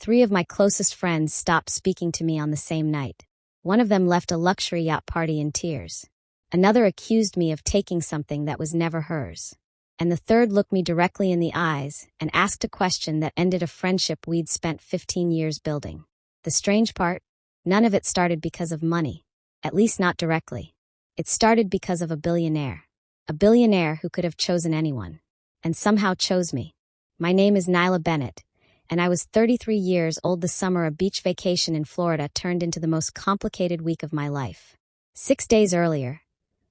Three of my closest friends stopped speaking to me on the same night. One of them left a luxury yacht party in tears. Another accused me of taking something that was never hers. And the third looked me directly in the eyes and asked a question that ended a friendship we'd spent 15 years building. The strange part? None of it started because of money. At least not directly. It started because of a billionaire. A billionaire who could have chosen anyone. And somehow chose me. My name is Nyla Bennett, and I was 33 years old the summer a beach vacation in Florida turned into the most complicated week of my life. 6 days earlier,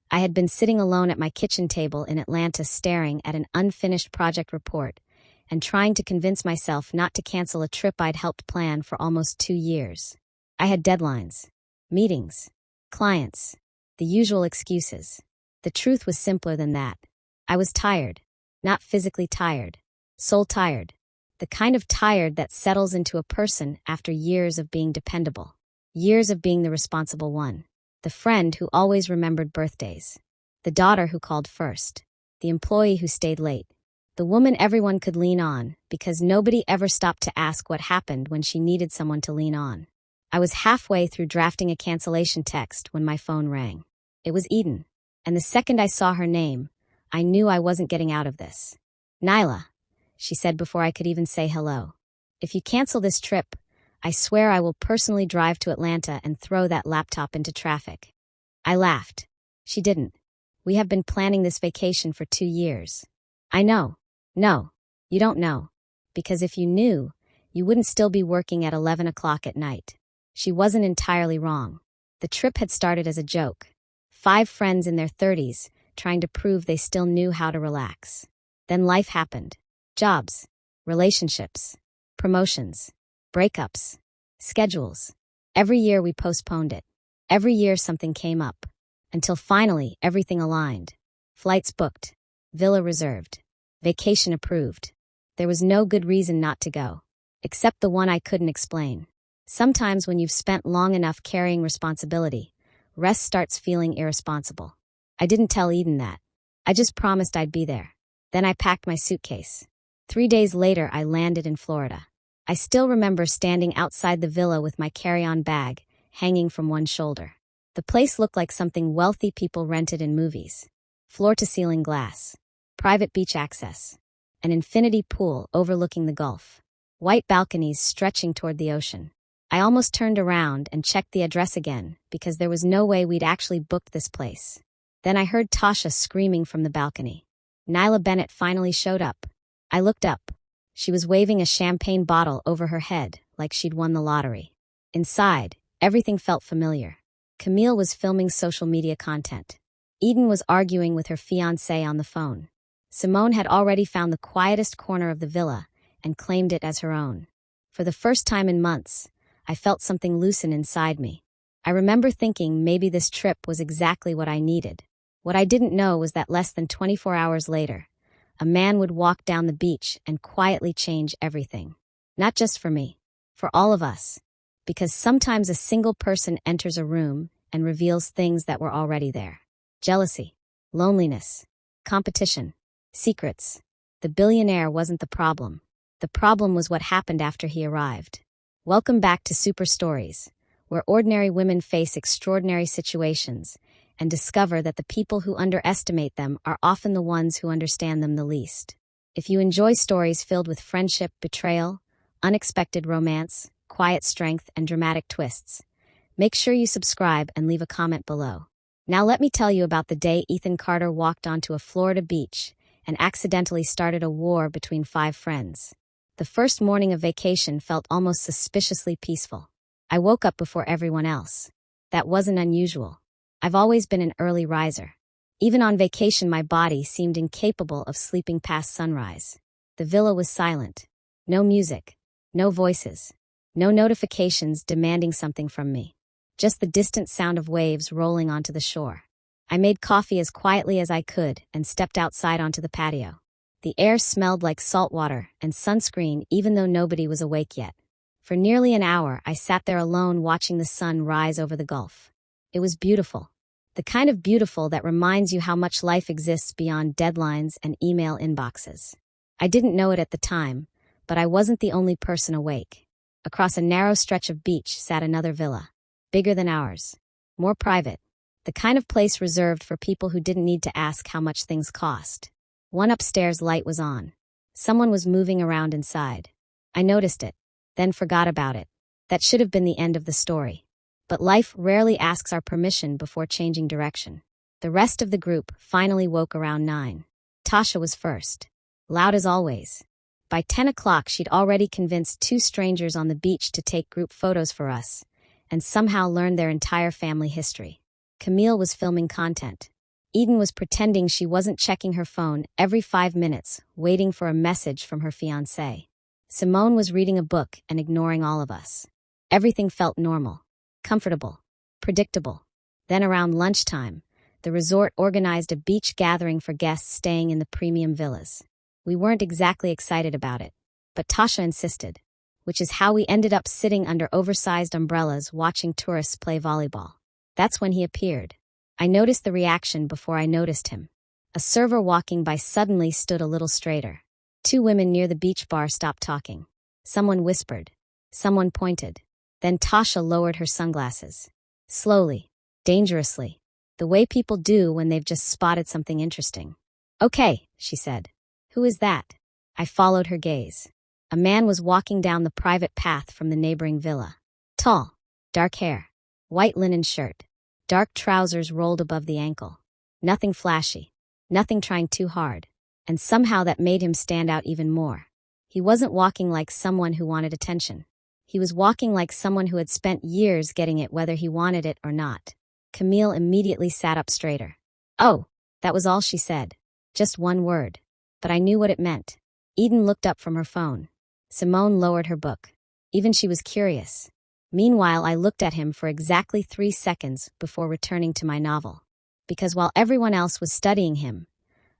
I had been sitting alone at my kitchen table in Atlanta staring at an unfinished project report and trying to convince myself not to cancel a trip I'd helped plan for almost 2 years. I had deadlines, meetings, clients, the usual excuses. The truth was simpler than that. I was tired, not physically tired, soul tired, the kind of tired that settles into a person after years of being dependable, years of being the responsible one. The friend who always remembered birthdays. The daughter who called first. The employee who stayed late. The woman everyone could lean on because nobody ever stopped to ask what happened when she needed someone to lean on. I was halfway through drafting a cancellation text when my phone rang. It was Eden, and the second I saw her name, I knew I wasn't getting out of this. "Nyla," she said before I could even say hello. "If you cancel this trip, I swear I will personally drive to Atlanta and throw that laptop into traffic." I laughed. She didn't. "We have been planning this vacation for 2 years. "I know. No, you don't know. Because if you knew, you wouldn't still be working at 11 o'clock at night." She wasn't entirely wrong. The trip had started as a joke. 5 friends in their 30s trying to prove they still knew how to relax. Then life happened. Jobs, relationships, promotions, breakups, schedules. Every year we postponed it. Every year something came up. Until finally everything aligned. Flights booked. Villa reserved. Vacation approved. There was no good reason not to go. Except the one I couldn't explain. Sometimes when you've spent long enough carrying responsibility, rest starts feeling irresponsible. I didn't tell Eden that. I just promised I'd be there. Then I packed my suitcase. 3 days later I landed in Florida. I still remember standing outside the villa with my carry-on bag hanging from one shoulder. The place looked like something wealthy people rented in movies. Floor-to-ceiling glass. Private beach access. An infinity pool overlooking the Gulf. White balconies stretching toward the ocean. I almost turned around and checked the address again because there was no way we'd actually booked this place. Then I heard Tasha screaming from the balcony. Nyla Bennett finally showed up. I looked up. She was waving a champagne bottle over her head like she'd won the lottery. Inside, everything felt familiar. Camille was filming social media content. Eden was arguing with her fiancé on the phone. Simone had already found the quietest corner of the villa and claimed it as her own. For the first time in months, I felt something loosen inside me. I remember thinking maybe this trip was exactly what I needed. What I didn't know was that less than 24 hours later, a man would walk down the beach and quietly change everything. Not just for me, for all of us. Because sometimes a single person enters a room and reveals things that were already there. Jealousy, loneliness, competition, secrets. The billionaire wasn't the problem. The problem was what happened after he arrived. Welcome back to Super Stories, where ordinary women face extraordinary situations and discover that the people who underestimate them are often the ones who understand them the least. If you enjoy stories filled with friendship, betrayal, unexpected romance, quiet strength, and dramatic twists, make sure you subscribe and leave a comment below. Now let me tell you about the day Ethan Carter walked onto a Florida beach and accidentally started a war between 5 friends. The first morning of vacation felt almost suspiciously peaceful. I woke up before everyone else. That wasn't unusual. I've always been an early riser. Even on vacation, my body seemed incapable of sleeping past sunrise. The villa was silent. No music. No voices. No notifications demanding something from me. Just the distant sound of waves rolling onto the shore. I made coffee as quietly as I could and stepped outside onto the patio. The air smelled like salt water and sunscreen even though nobody was awake yet. For nearly an hour, I sat there alone watching the sun rise over the Gulf. It was beautiful. The kind of beautiful that reminds you how much life exists beyond deadlines and email inboxes. I didn't know it at the time, but I wasn't the only person awake. Across a narrow stretch of beach sat another villa, bigger than ours, more private, the kind of place reserved for people who didn't need to ask how much things cost. One upstairs light was on. Someone was moving around inside. I noticed it, then forgot about it. That should have been the end of the story. But life rarely asks our permission before changing direction. The rest of the group finally woke around 9. Tasha was first, loud as always. By 10 o'clock, she'd already convinced 2 strangers on the beach to take group photos for us, and somehow learned their entire family history. Camille was filming content. Eden was pretending she wasn't checking her phone every 5 minutes, waiting for a message from her fiancé. Simone was reading a book and ignoring all of us. Everything felt normal, comfortable, predictable. Then around lunchtime, the resort organized a beach gathering for guests staying in the premium villas. We weren't exactly excited about it, but Tasha insisted, which is how we ended up sitting under oversized umbrellas watching tourists play volleyball. That's when he appeared. I noticed the reaction before I noticed him. A server walking by suddenly stood a little straighter. 2 women near the beach bar stopped talking. Someone whispered. Someone pointed. Then Tasha lowered her sunglasses. Slowly, dangerously, the way people do when they've just spotted something interesting. "Okay," she said. "Who is that?" I followed her gaze. A man was walking down the private path from the neighboring villa. Tall, dark hair, white linen shirt, dark trousers rolled above the ankle. Nothing flashy, nothing trying too hard, and somehow that made him stand out even more. He wasn't walking like someone who wanted attention. He was walking like someone who had spent years getting it whether he wanted it or not. Camille immediately sat up straighter. "Oh," that was all she said. Just one word. But I knew what it meant. Eden looked up from her phone. Simone lowered her book. Even she was curious. Meanwhile, I looked at him for exactly 3 seconds before returning to my novel. Because while everyone else was studying him,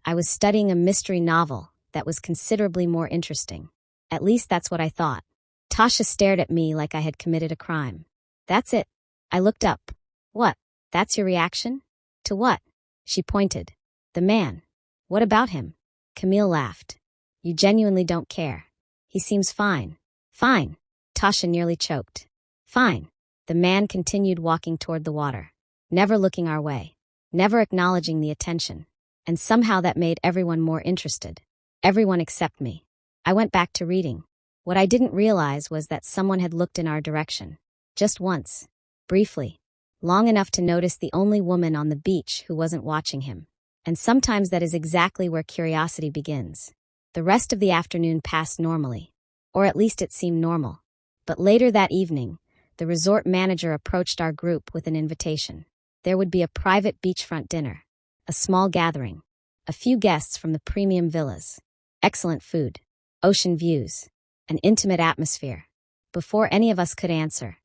I was studying a mystery novel that was considerably more interesting. At least that's what I thought. Tasha stared at me like I had committed a crime. "That's it." I looked up. "What? That's your reaction?" "To what?" She pointed. "The man. What about him?" Camille laughed. "You genuinely don't care. He seems fine." "Fine." Tasha nearly choked. "Fine." The man continued walking toward the water, never looking our way, never acknowledging the attention. And somehow that made everyone more interested. Everyone except me. I went back to reading. What I didn't realize was that someone had looked in our direction. Just once. Briefly. Long enough to notice the only woman on the beach who wasn't watching him. And sometimes that is exactly where curiosity begins. The rest of the afternoon passed normally. Or at least it seemed normal. But later that evening, the resort manager approached our group with an invitation. There would be a private beachfront dinner. A small gathering. A few guests from the premium villas. Excellent food. Ocean views. An intimate atmosphere. Before any of us could answer,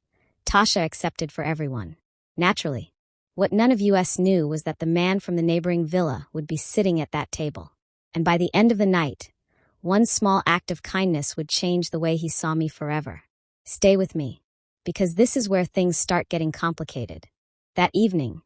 Tasha accepted for everyone. Naturally. What none of us knew was that the man from the neighboring villa would be sitting at that table. And by the end of the night, one small act of kindness would change the way he saw me forever. Stay with me. Because this is where things start getting complicated. That evening,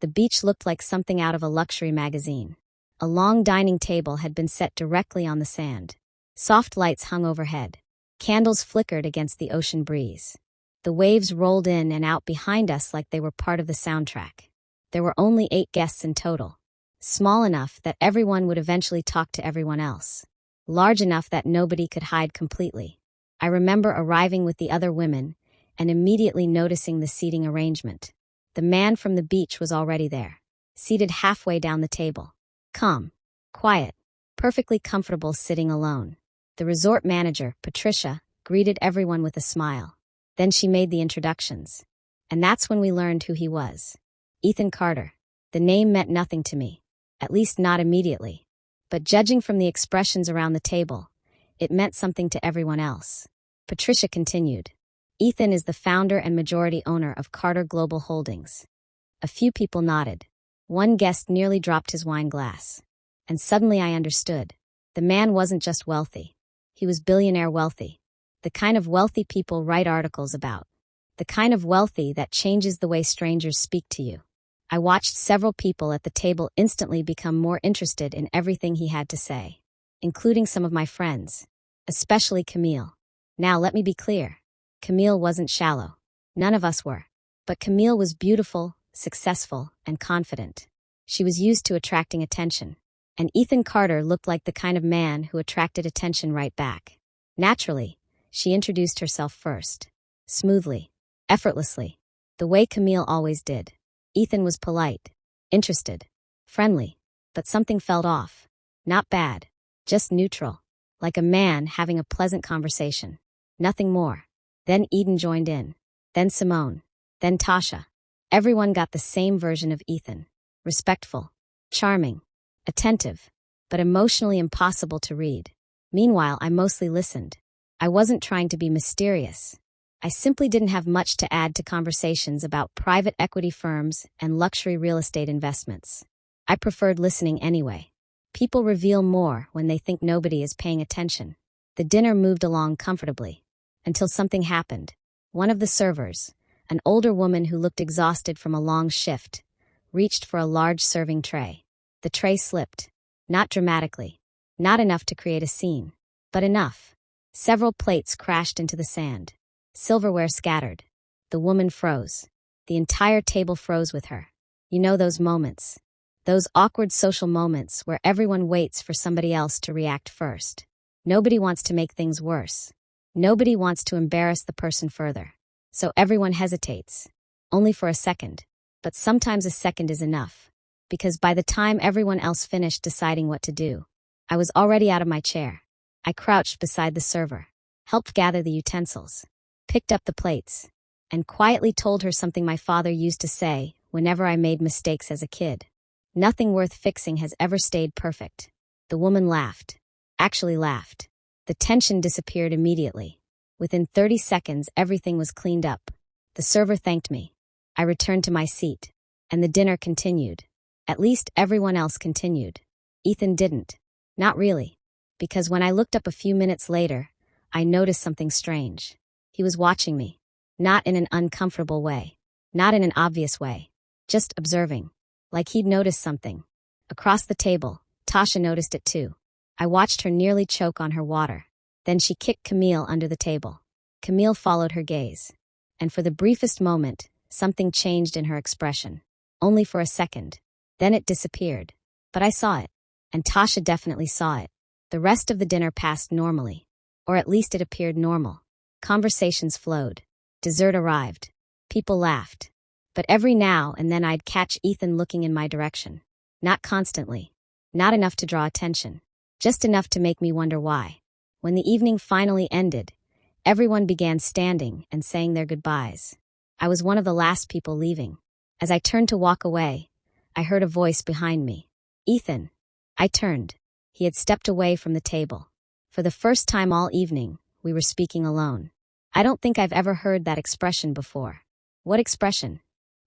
the beach looked like something out of a luxury magazine. A long dining table had been set directly on the sand. Soft lights hung overhead. Candles flickered against the ocean breeze. The waves rolled in and out behind us like they were part of the soundtrack. There were only 8 guests in total. Small enough that everyone would eventually talk to everyone else. Large enough that nobody could hide completely. I remember arriving with the other women and immediately noticing the seating arrangement. The man from the beach was already there, seated halfway down the table. Calm, quiet, perfectly comfortable sitting alone. The resort manager, Patricia, greeted everyone with a smile. Then she made the introductions. And that's when we learned who he was. Ethan Carter. The name meant nothing to me, at least not immediately. But judging from the expressions around the table, it meant something to everyone else. Patricia continued. Ethan is the founder and majority owner of Carter Global Holdings. A few people nodded. One guest nearly dropped his wine glass. And suddenly I understood. The man wasn't just wealthy. He was billionaire wealthy. The kind of wealthy people write articles about. The kind of wealthy that changes the way strangers speak to you. I watched several people at the table instantly become more interested in everything he had to say, including some of my friends, especially Camille. Now let me be clear. Camille wasn't shallow. None of us were. But Camille was beautiful, successful, and confident. She was used to attracting attention. And Ethan Carter looked like the kind of man who attracted attention right back. Naturally, she introduced herself first. Smoothly. Effortlessly. The way Camille always did. Ethan was polite. Interested. Friendly. But something felt off. Not bad. Just neutral. Like a man having a pleasant conversation. Nothing more. Then Eden joined in. Then Simone. Then Tasha. Everyone got the same version of Ethan. Respectful. Charming. Attentive. But emotionally impossible to read. Meanwhile, I mostly listened. I wasn't trying to be mysterious. I simply didn't have much to add to conversations about private equity firms and luxury real estate investments. I preferred listening anyway. People reveal more when they think nobody is paying attention. The dinner moved along comfortably. Until something happened. One of the servers, an older woman who looked exhausted from a long shift, reached for a large serving tray. The tray slipped. Not dramatically. Not enough to create a scene. But enough. Several plates crashed into the sand. Silverware scattered. The woman froze. The entire table froze with her. You know those moments. Those awkward social moments where everyone waits for somebody else to react first. Nobody wants to make things worse. Nobody wants to embarrass the person further. So everyone hesitates. Only for a second. But sometimes a second is enough. Because by the time everyone else finished deciding what to do, I was already out of my chair. I crouched beside the server, helped gather the utensils, picked up the plates, and quietly told her something my father used to say whenever I made mistakes as a kid. Nothing worth fixing has ever stayed perfect. The woman laughed. Actually laughed. The tension disappeared immediately. Within 30 seconds, everything was cleaned up. The server thanked me. I returned to my seat. And the dinner continued. At least everyone else continued. Ethan didn't. Not really. Because when I looked up a few minutes later, I noticed something strange. He was watching me. Not in an uncomfortable way. Not in an obvious way. Just observing. Like he'd noticed something. Across the table, Tasha noticed it too. I watched her nearly choke on her water. Then she kicked Camille under the table. Camille followed her gaze. And for the briefest moment, something changed in her expression. Only for a second. Then it disappeared. But I saw it. And Tasha definitely saw it. The rest of the dinner passed normally. Or at least it appeared normal. Conversations flowed. Dessert arrived. People laughed. But every now and then I'd catch Ethan looking in my direction. Not constantly. Not enough to draw attention. Just enough to make me wonder why. When the evening finally ended, everyone began standing and saying their goodbyes. I was one of the last people leaving. As I turned to walk away, I heard a voice behind me. Ethan. I turned. He had stepped away from the table. For the first time all evening, we were speaking alone. I don't think I've ever heard that expression before. What expression?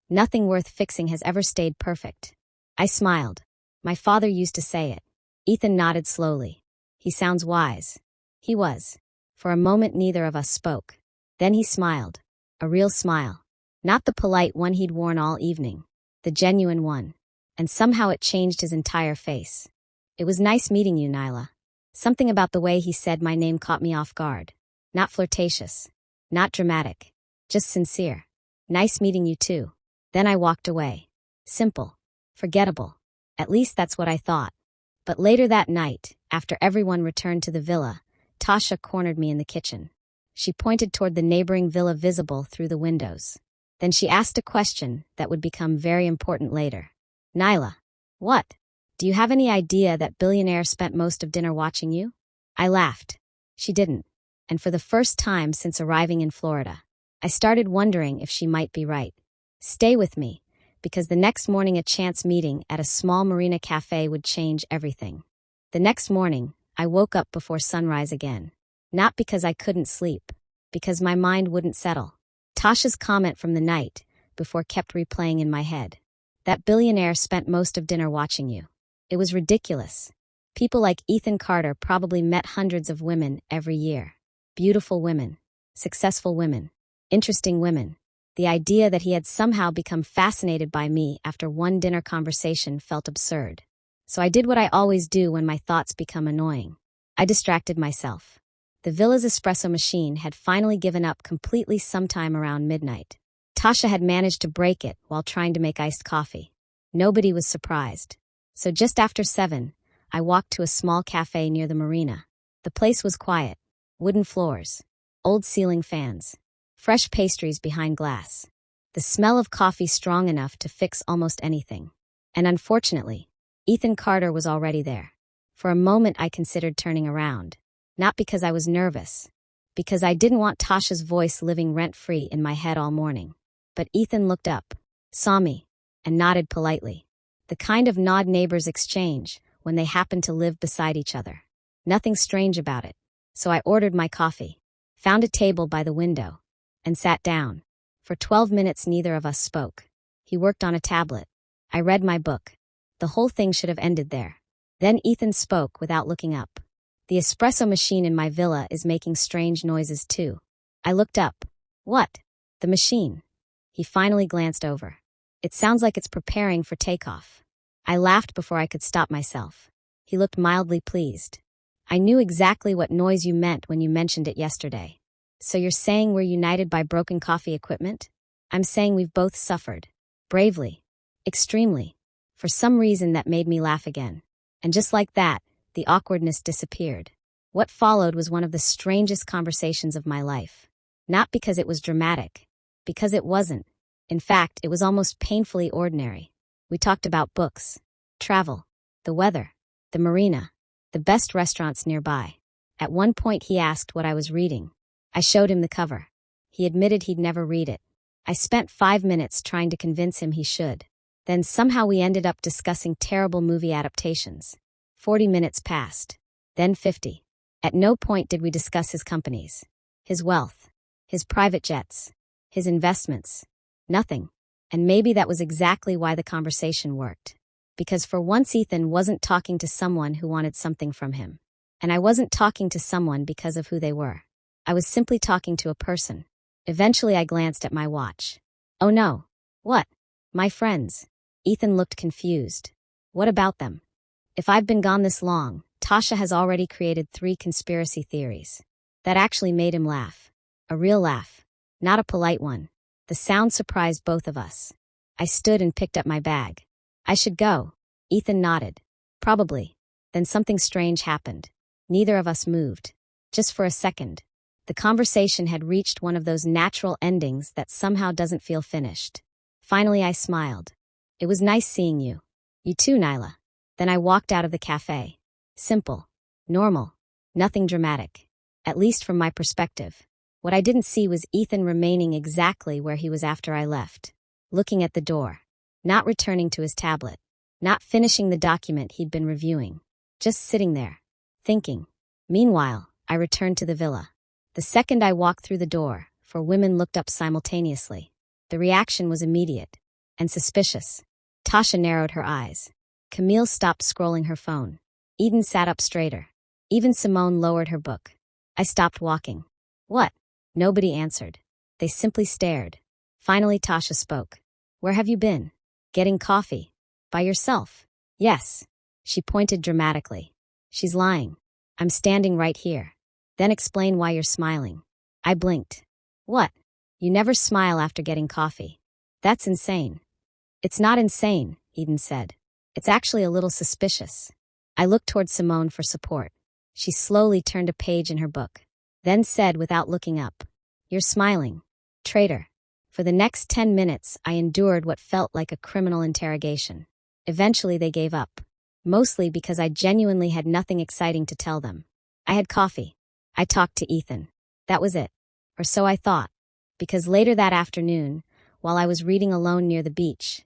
Nothing worth fixing has ever stayed perfect. I smiled. My father used to say it. Ethan nodded slowly. He sounds wise. He was. For a moment neither of us spoke. Then he smiled. A real smile. Not the polite one he'd worn all evening. The genuine one. And somehow it changed his entire face. It was nice meeting you, Nyla. Something about the way he said my name caught me off guard. Not flirtatious. Not dramatic. Just sincere. Nice meeting you too. Then I walked away. Simple. Forgettable. At least that's what I thought. But later that night, after everyone returned to the villa, Tasha cornered me in the kitchen. She pointed toward the neighboring villa visible through the windows. Then she asked a question that would become very important later. Nyla. What? Do you have any idea that Billionaire spent most of dinner watching you? I laughed. She didn't. And for the first time since arriving in Florida, I started wondering if she might be right. Stay with me, because the next morning a chance meeting at a small marina cafe would change everything. The next morning, I woke up before sunrise again. Not because I couldn't sleep, because my mind wouldn't settle. Tasha's comment from the night before kept replaying in my head. That Billionaire spent most of dinner watching you. It was ridiculous. People like Ethan Carter probably met hundreds of women every year. Beautiful women. Successful women. Interesting women. The idea that he had somehow become fascinated by me after one dinner conversation felt absurd. So I did what I always do when my thoughts become annoying. I distracted myself. The villa's espresso machine had finally given up completely sometime around midnight. Tasha had managed to break it while trying to make iced coffee. Nobody was surprised. So just after 7, I walked to a small cafe near the marina. The place was quiet. Wooden floors. Old ceiling fans. Fresh pastries behind glass. The smell of coffee strong enough to fix almost anything. And unfortunately, Ethan Carter was already there. For a moment I considered turning around. Not because I was nervous. Because I didn't want Tasha's voice living rent-free in my head all morning. But Ethan looked up, saw me, and nodded politely. The kind of nod neighbors exchange when they happen to live beside each other. Nothing strange about it. So I ordered my coffee, found a table by the window, and sat down. For 12 minutes neither of us spoke. He worked on a tablet. I read my book. The whole thing should have ended there. Then Ethan spoke without looking up. The espresso machine in my villa is making strange noises too. I looked up. What? The machine. He finally glanced over. It sounds like it's preparing for takeoff. I laughed before I could stop myself. He looked mildly pleased. I knew exactly what noise you meant when you mentioned it yesterday. So you're saying we're united by broken coffee equipment? I'm saying we've both suffered. Bravely. Extremely. For some reason that made me laugh again. And just like that, the awkwardness disappeared. What followed was one of the strangest conversations of my life. Not because it was dramatic. Because it wasn't. In fact, it was almost painfully ordinary. We talked about books, travel, the weather, the marina, the best restaurants nearby. At one point he asked what I was reading. I showed him the cover. He admitted he'd never read it. I spent 5 minutes trying to convince him he should. Then somehow we ended up discussing terrible movie adaptations. 40 minutes passed. Then 50. At no point did we discuss his companies, his wealth, his private jets, his investments. Nothing. And maybe that was exactly why the conversation worked. Because for once Ethan wasn't talking to someone who wanted something from him. And I wasn't talking to someone because of who they were. I was simply talking to a person. Eventually I glanced at my watch. Oh no. What? My friends. Ethan looked confused. What about them? If I've been gone this long, Tasha has already created 3 conspiracy theories. That actually made him laugh. A real laugh. Not a polite one. The sound surprised both of us. I stood and picked up my bag. I should go. Ethan nodded. Probably. Then something strange happened. Neither of us moved. Just for a second. The conversation had reached one of those natural endings that somehow doesn't feel finished. Finally I smiled. It was nice seeing you. You too, Nyla. Then I walked out of the cafe. Simple. Normal. Nothing dramatic. At least from my perspective. What I didn't see was Ethan remaining exactly where he was after I left. Looking at the door. Not returning to his tablet. Not finishing the document he'd been reviewing. Just sitting there. Thinking. Meanwhile, I returned to the villa. The second I walked through the door, 4 women looked up simultaneously. The reaction was immediate. And suspicious. Tasha narrowed her eyes. Camille stopped scrolling her phone. Eden sat up straighter. Even Simone lowered her book. I stopped walking. What? Nobody answered. They simply stared. Finally Tasha spoke. Where have you been? Getting coffee. By yourself? Yes. She pointed dramatically. She's lying. I'm standing right here. Then explain why you're smiling. I blinked. What? You never smile after getting coffee. That's insane. It's not insane, Eden said. It's actually a little suspicious. I looked toward Simone for support. She slowly turned a page in her book. Then said without looking up. You're smiling. Traitor. For the next 10 minutes, I endured what felt like a criminal interrogation. Eventually they gave up. Mostly because I genuinely had nothing exciting to tell them. I had coffee. I talked to Ethan. That was it. Or so I thought. Because later that afternoon, while I was reading alone near the beach,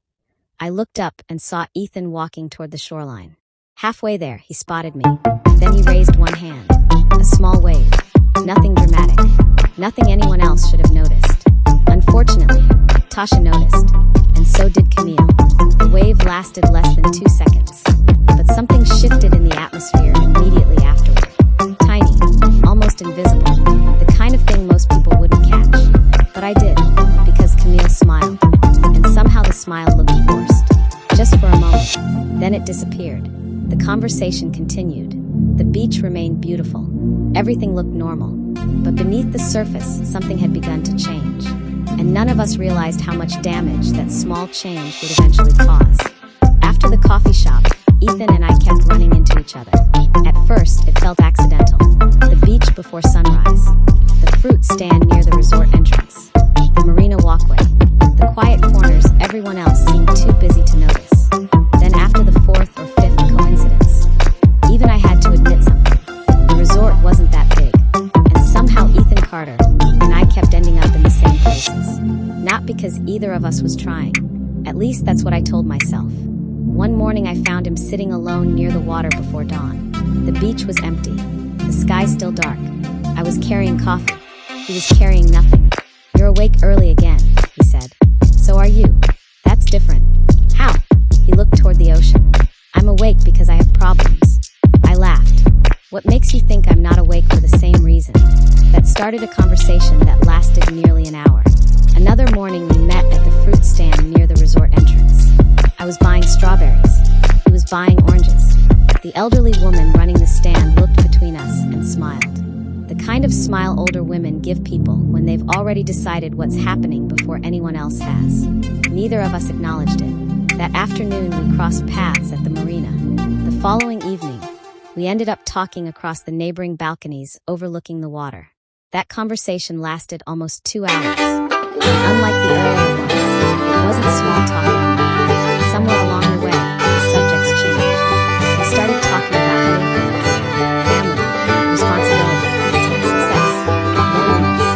I looked up and saw Ethan walking toward the shoreline. Halfway there, he spotted me. Then he raised one hand. A small wave. Nothing dramatic. Nothing anyone else should have noticed. Unfortunately, Tasha noticed. And so did Camille. The wave lasted less than 2 seconds. But something shifted in the atmosphere immediately afterward. Tiny. Almost invisible. The kind of thing most people wouldn't catch. But I did. Because Camille smiled. And somehow the smile looked forced. Just for a moment. Then it disappeared. The conversation continued. The beach remained beautiful. Everything looked normal. But beneath the surface, something had begun to change. And none of us realized how much damage that small change would eventually cause. After the coffee shop, Ethan and I kept running into each other. At first, it felt accidental. The beach before sunrise. The fruit stand near the resort entrance. The marina walkway. The quiet corners everyone else seemed too busy to notice. Then after the fourth or fifth coincidence, even I had to admit something. The resort wasn't that big. And somehow Ethan Carter and I kept ending up in the same places. Not because either of us was trying. At least that's what I told myself. One morning I found him sitting alone near the water before dawn. The beach was empty. The sky still dark. I was carrying coffee. He was carrying nothing. "You're awake early again," he said. "So are you. That's different." "How?" He looked toward the ocean. "I'm awake because I have problems." I laughed. "What makes you think I'm not awake for the same reason?" That started a conversation that lasted nearly an hour. Another morning we met at the fruit stand near the resort entrance. I was buying strawberries. He was buying oranges. The elderly woman running the stand looked between us and smiled. The kind of smile older women give people when they've already decided what's happening before anyone else has. Neither of us acknowledged it. That afternoon we crossed paths at the marina. The following evening, we ended up talking across the neighboring balconies overlooking the water. That conversation lasted almost 2 hours. And unlike the earlier ones, it wasn't small talk anymore. Somewhere along the way, the subjects changed. We started talking about many things: family, responsibility, success, loneliness,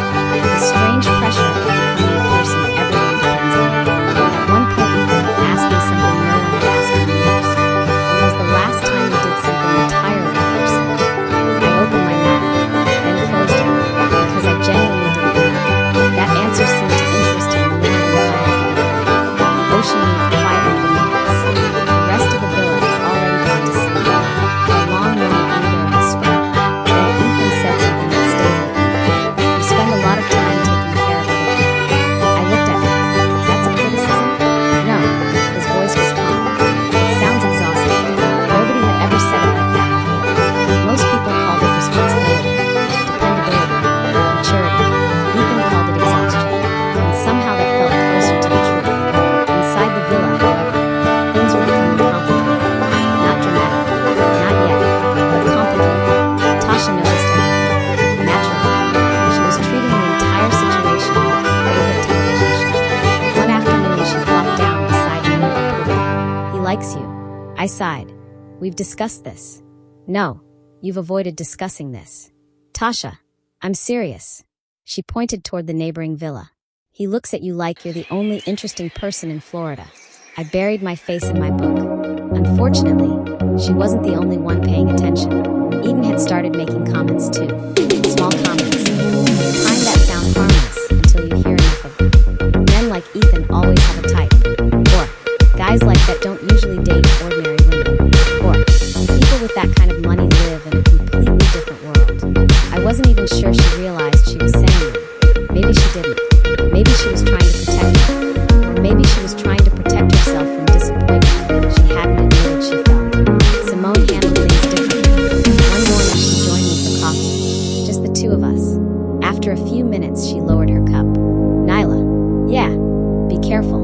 the strange pressure of becoming a person everyone depends on. At one point, Ethan asked me something no one had asked in years. When was the last time you did something entirely for yourself? I opened my mouth, then closed it, because I genuinely didn't know. That answer seemed to interest him more than what I had done. The ocean moved quietly beneath us. The rest of the villa had already gone to sleep. For a long moment, neither of us spoke. Then Ethan said something that stayed with me. "You spend a lot of time taking care of other people." I looked at him. "That's a criticism?" "No." His voice was calm. "It sounds exhausting." Nobody had ever said it like that before. Most people called it responsibility, dependability, maturity. Ethan called it exhaustion. And somehow that felt closer to the truth. Inside the villa, however, things were becoming complicated. Not dramatic, not yet, but complicated. Tasha noticed everything. Naturally, she was treating the entire situation like her favorite television show. One afternoon, she flopped down beside me near the pool. "He likes you." I sighed. "We've discussed this." "No, you've avoided discussing this." "Tasha, I'm serious." She pointed toward the neighboring villa. "He looks at you like you're the only interesting person in Florida." I buried my face in my book. Unfortunately, she wasn't the only one paying attention. Eden had started making comments too. Small comments. The kind that sound harmless until you hear enough of them. Men like Ethan always have a type. Or guys like that don't usually date ordinary women. Or people with that kind of money live in a completely different world. I wasn't even sure she realized she was saying it. Maybe she didn't. Maybe she was trying to protect me. Or maybe she was trying to protect herself from disappointment she hadn't admitted she felt. Simone handled things differently. One morning she joined me for coffee. Just the two of us. After a few minutes she lowered her cup. "Nyla." "Yeah, be careful."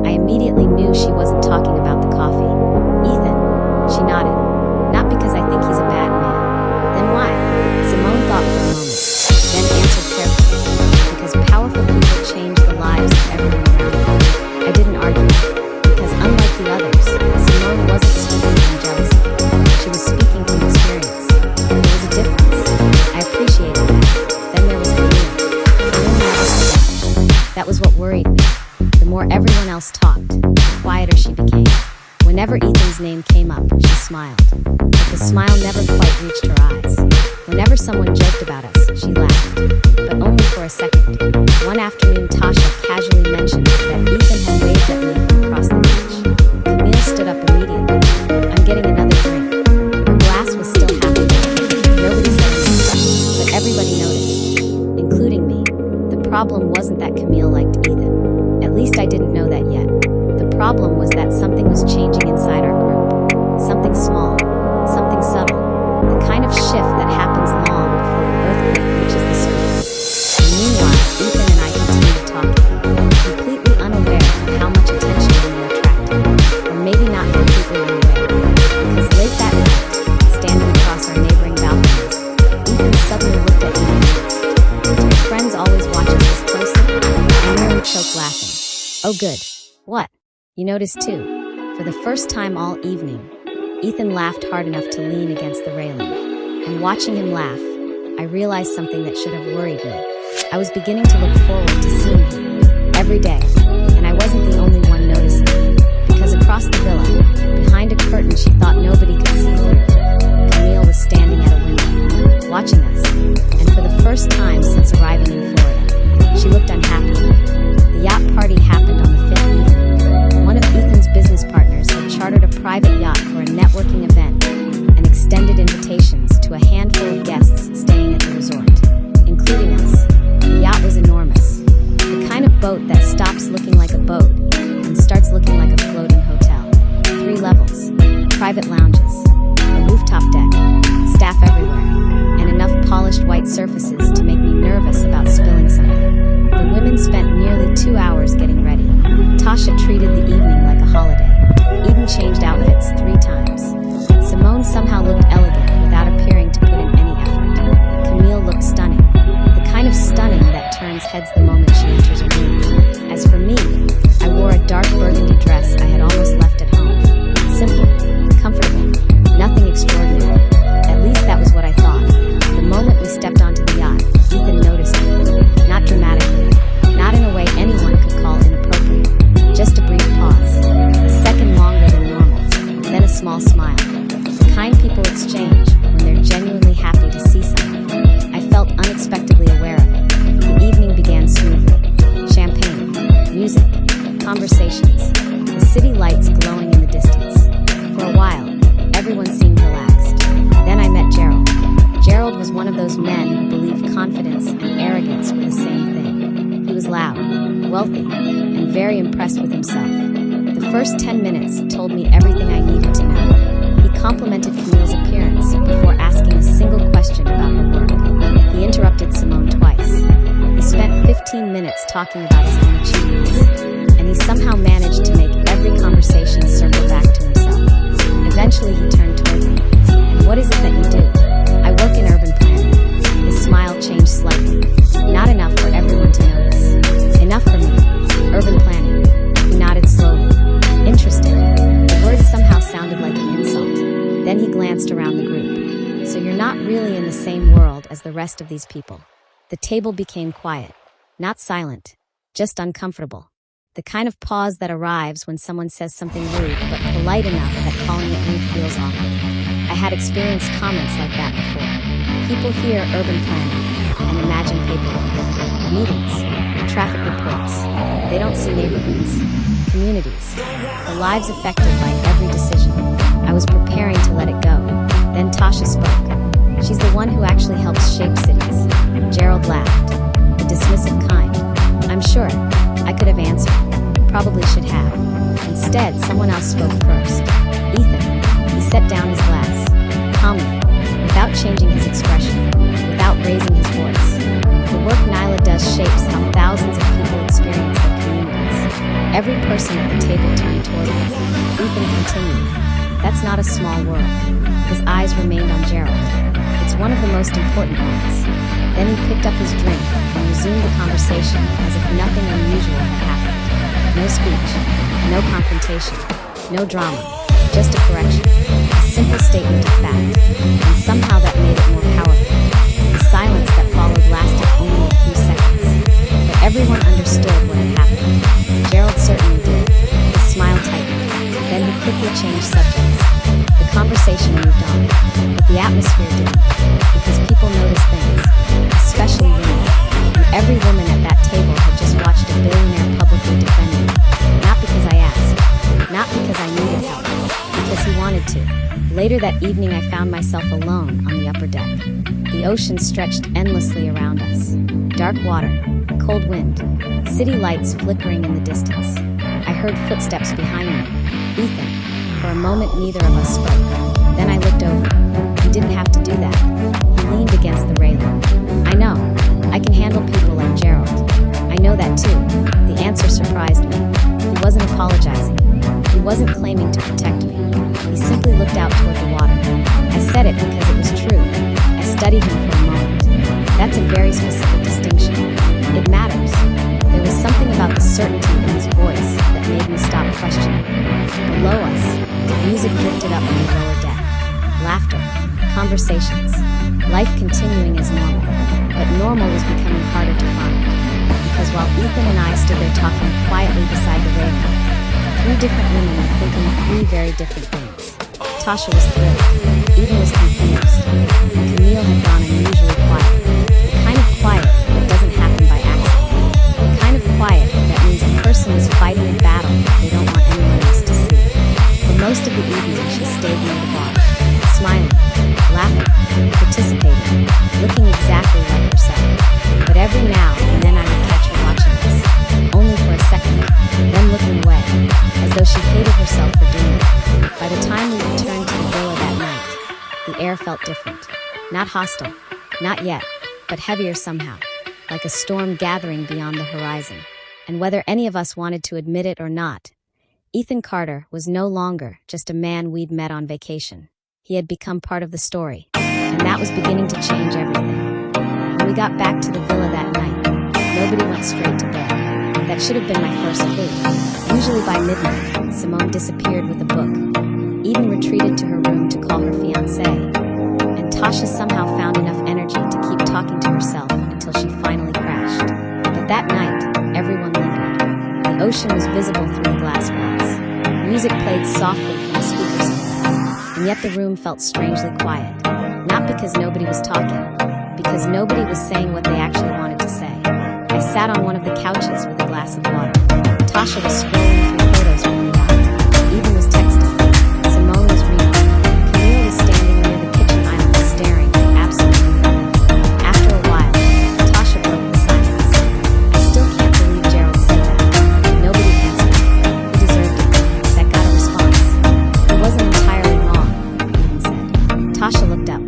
I immediately knew she wasn't talking about the coffee. "Ethan." She nodded. "Not because I think he's a bad man." "Then why?" Simone thought for a moment, then answered carefully. "Because powerful people change the lives of everyone around them." I didn't argue, because unlike the others, Simone wasn't speaking from jealousy. She was speaking from experience. There was a difference. I appreciated that. Then there was Camille. Camille never said much. That was what worried me. The more everyone else talked, the quieter she became. Whenever Ethan's name came up, she smiled. But the smile never quite reached her eyes. Whenever someone joked about us, she laughed. But only for a second. One afternoon, Tasha casually mentioned that Ethan had waved at me from across the beach. Camille stood up immediately. "I'm getting another drink." Her glass was still half full. Nobody said anything, but everybody noticed, including me. The problem wasn't that Camille liked Ethan. At least I didn't know that yet. The problem was that something was changing inside our group. Something small, something subtle, the kind of shift that happens long before reaches the surface. And meanwhile, Ethan and I continued talking, completely unaware of how much attention we were attracting. Or maybe not completely unaware. Because late that night, standing across our neighboring balconies, Ethan suddenly looked at me and asked, "Do your friends always watch us this closely?" I nearly choked laughing. "Oh good. What? You noticed too?" For the first time all evening, Ethan laughed hard enough to lean against the railing. And watching him laugh, I realized something that should have worried me. I was beginning to look forward to seeing him every day, and I wasn't the only one noticing. Because across the villa, behind a curtain she thought nobody could see through, Camille was standing at a window, watching us. And for the first time since arriving in Florida, she looked unhappy. The yacht party happened on the 5th evening. One of Ethan's business partners had chartered a private yacht for a networking event and extended invitations to a handful of guests staying at the resort, including us. The yacht was enormous, the kind of boat that stops looking like a boat and starts looking like a floating hotel. 3 levels, private lounges, a rooftop deck, staff everywhere, and enough polished white surfaces to make me nervous about spilling something. The women spent nearly 2 hours getting ready. Tasha treated the evening like a holiday. Eden changed outfits 3 times. Simone somehow looked elegant without appearing to put in any effort. Camille looked stunning, the kind of stunning that turns heads the moment she enters a room. As for me, I wore a dark burgundy dress I had almost left at home. Simple, comfortable, nothing extraordinary. At least that was what I thought. The moment we stepped onto the yacht, Ethan noticed me. Not dramatically, not in a way anyone could call inappropriate. Just a brief pause, a second longer than normal, then a small smile. The kind people exchange when they're genuinely happy to see someone. I felt unexpectedly aware of it. The evening began smoothly. Champagne, music, conversations, the city lights glowing in the distance. For a while, everyone seemed relaxed. Then I met Gerald. Gerald was one of those men who believed confidence and arrogance were the same thing. He was loud, wealthy, and very impressed with himself. The first 10 minutes told me everything I needed to know. He complimented Camille's appearance before asking a single question about her work. He interrupted Simone twice. He spent 15 minutes talking about his own achievements, and he somehow managed to make every conversation circle back to himself. Eventually he turned toward me. "And what is it that you do?" "I work in urban planning." His smile changed slightly. "Not enough for everyone to notice." "Enough for me. Urban planning." He nodded slowly. "Interesting." The word somehow sounded like an insult. Then he glanced around the group. "So you're not really in the same world as the rest of these people." The table became quiet. Not silent, just uncomfortable. The kind of pause that arrives when someone says something rude but polite enough that calling it rude feels awkward. I had experienced comments like that before. People hear urban planning and imagine paperwork, meetings, traffic reports. They don't see neighborhoods, communities, the lives affected by every decision. I was preparing to let it go. Then Tasha spoke. She's the one who actually helps shape cities. Gerald laughed, the dismissive kind. I'm sure I could have answered. Probably should have. Instead, someone else spoke first. Ethan. He set down his glass, calmly, without changing his expression, without raising his voice. The work Nyla does shapes how thousands of people experience their communities. Every person at the table turned toward him. Ethan continued. That's not a small world. His eyes remained on Gerald. It's one of the most important ones. Then he picked up his drink and resumed the conversation as if nothing unusual had happened. No speech, no confrontation, no drama, just a correction, a simple statement of fact, and somehow that made it more powerful. The silence that followed lasted only a few seconds, but everyone understood what had happened. Gerald certainly did. His smile tightened, then he quickly changed subjects. The conversation moved on, but the atmosphere didn't, because people notice things, especially women, and every woman at that table had just watched a billionaire publicly defend me. Not because I asked, not because I needed help, because he wanted to. Later that evening I found myself alone on the upper deck. The ocean stretched endlessly around us. Dark water, cold wind, city lights flickering in the distance. I heard footsteps behind me. Ethan. For a moment neither of us spoke. Then I looked over. He He didn't have to do that. He leaned against the railing. I know. I can handle people like Gerald. I know that too. The answer surprised me. He wasn't apologizing. He wasn't claiming to protect me. He simply looked out toward the water. I said it because it was true. I studied him for a moment. That's a very specific distinction. It matters. There was something about the certainty in his voice that made me stop questioning. Below us, music drifted up on the lower deck. Laughter, conversations, life continuing as normal. But normal was becoming harder to find. Because while Ethan and I stood there talking quietly beside the railing, three different women were thinking three very different things. Tasha was thrilled. Ethan was confused. And Camille had gone unusually quiet. The kind of quiet that doesn't happen by accident. The kind of quiet that means a person is fighting a battle they don't want anyone else to see. For most of the evening, she stayed near the bar, smiling, laughing, participating, looking exactly like herself. But every now and then I would catch her watching us, only for a second, then looking away, as though she hated herself for doing it. By the time we returned to the villa that night, the air felt different. Not hostile, not yet, but heavier somehow, like a storm gathering beyond the horizon. And whether any of us wanted to admit it or not, Ethan Carter was no longer just a man we'd met on vacation. He had become part of the story, and that was beginning to change everything. When we got back to the villa that night, nobody went straight to bed. That should have been my first clue. Usually by midnight, Simone disappeared with a book. Eden retreated to her room to call her fiancé, and Tasha somehow found enough energy to keep talking to herself until she finally crashed. But that night, everyone lingered. The ocean was visible through the glass walls. Music played softly from the speaker somewhere, and yet the room felt strangely quiet. Not because nobody was talking, because nobody was saying what they actually wanted to say. I sat on one of the couches with a glass of water. Tasha was scrolling through photos from the yacht. Eden was texting. Simone was reading. Camille was standing near the kitchen island staring at absolutely nothing. After a while, Tasha broke the silence. I still can't believe Gerald said that. Nobody answered. He deserved it. That got a response. He wasn't entirely wrong, Eden said. Tasha looked up.